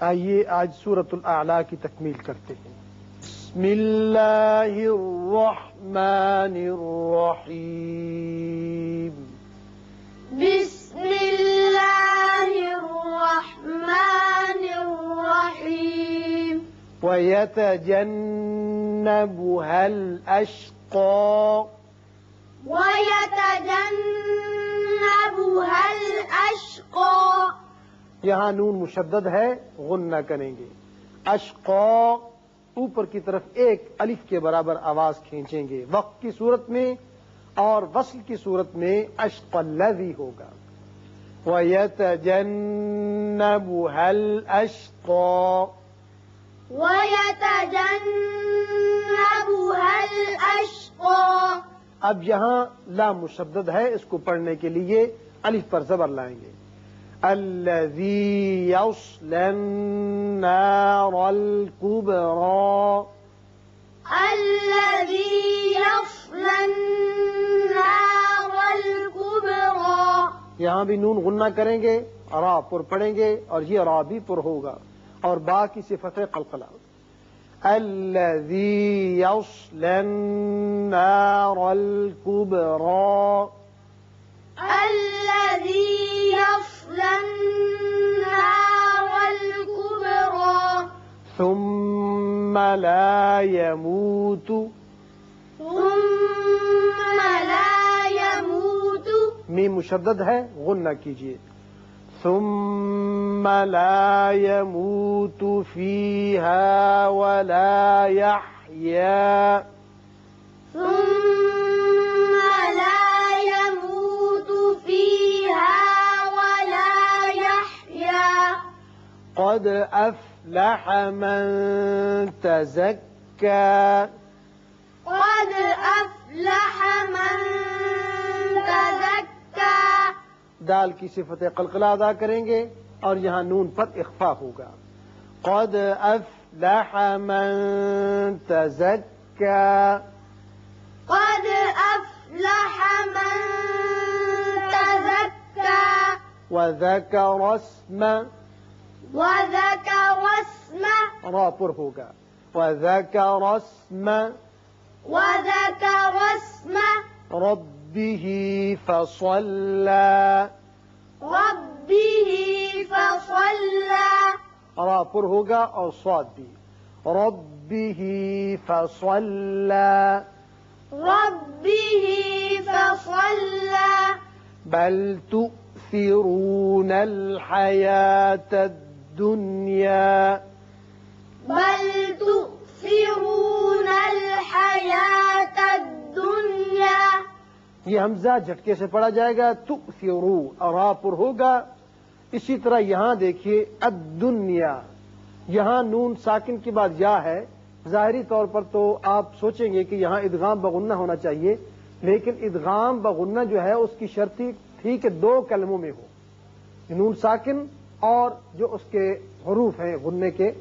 आइए आज सूरतुल आला की तकमील करते हैं। बिस्मिल्लाहिर्रहमानिर्रहीम। बिस्मिल्लाहिर्रहमानिर्रहीम। वयतजन्नबुहल अश्क़ा। वयतजन्नबुहल अश्क़ा। यहाँ नून मुशद्दद है, गुन्ना करेंगे। अश्क़ा ऊपर की तरफ एक अलिफ के बराबर आवाज खींचेंगे वक्त की सूरत में, और वस्ल की सूरत में अश्क़ल्लज़ी होगा। वयतजन्नबुहल अश्क़ा। वयतजन्नबुहल अश्क़ा। अब यहाँ ला मुशद्दद है, इसको पढ़ने के लिए अलिफ पर ज़बर लाएंगे। अल्लज़ी यस्लन नारल कुबरा। अल्लज़ी यस्लन नारल कुबरा। यहाँ भी नून गुन्ना करेंगे, रा पुर पढ़ेंगे, और ये रा भी पुर होगा, और बा की सिफत है क़लक़ला। अल्लज़ी यस्लन नारल कुबरा। अल्लज़ी यस्लन नारल कुबरा। सुम्म ला यमूतु। सुम्म ला यमूतु। मीम मुशद्दद है, गुन्ना कीजिए। सुम्म ला यमूतु फीहा वला यहया। सुम्म ला यमूतु फीहा वला यहया। क़द अफ़लह मन तज़क्का। क़द अफ़लह मन तज़क्का। दाल की सिफत क़लक़ला अदा करेंगे, और यहाँ नून पर इख्फा होगा। क़द अफ़लह मन तज़क्का। क़द अफ़लह मन तज़क्का। वज़कर अस्म। वज़कर अस्म। रा पुर होगा। वज़कर अस्म वज़कर अस्म रब्बिही फ़सल्ला। रब्बिही फ़सल्ला। रा पुर होगा, और स्वाद भी। रब्बिही फ़सल्ला। रब्बिही फ़सल्ला। बल तु'थिरूनल हयातद दुनिया। बल तु'थिरूनल हयातद दुनिया। ये हमजा झटके से पढ़ा जाएगा। तु'थिरू रा पुर होगा। इसी तरह यहाँ देखिए अद-दुनिया, यहाँ नून साकिन के बाद या है। ज़ाहिरी तौर पर तो आप सोचेंगे कि यहाँ इदगाम बगुन्ना होना चाहिए, लेकिन इदगाम बगुन्ना जो है उसकी शर्ती थी कि दो कलमों में हो, नून साकिन और जो उसके हरूफ हैं गुन्ने के,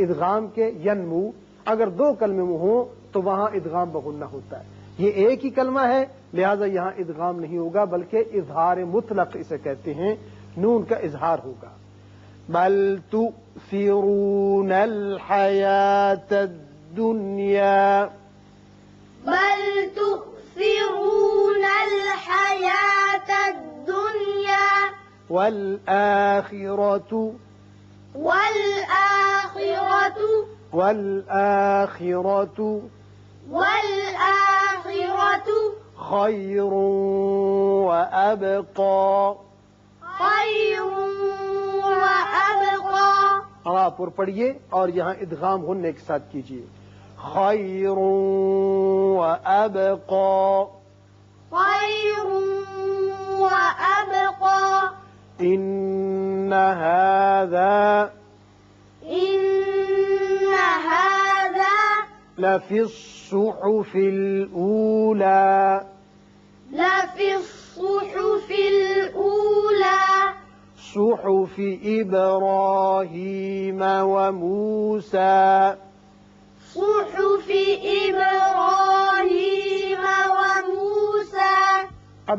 इदगाम के, यनमू। अगर दो कलमे में हो तो वहां इदगाम बगुन्ना होता है। ये एक ही कलमा है, लिहाजा यहाँ इदगाम नहीं होगा, बल्कि इजहार मुतलक इसे कहते हैं। नून का इजहार होगा। बल तु'थिरूनल हयातद दुनिया। बल तु'थिरूनल हयातद दुनिया। वल आखिरतु। वल आखिरतु। वल आखिरतु वल आखिरतु खैरुन व अबक़ा। खैरुन व अबक़ा। रा पुर पढ़िए, और यहाँ इदगाम गुन्ने के साथ कीजिए। खैरुन व अबक़ा। खैरुन व अबक़ा। इन्न हाज़ा लफ़ी सुहुफ़िल ऊला। लफ़ी सुहुफ़िल ऊला। सुहुफ़ इब्राहीम व मूसा। सुहुफ़ इब्राहीम व मूसा। अब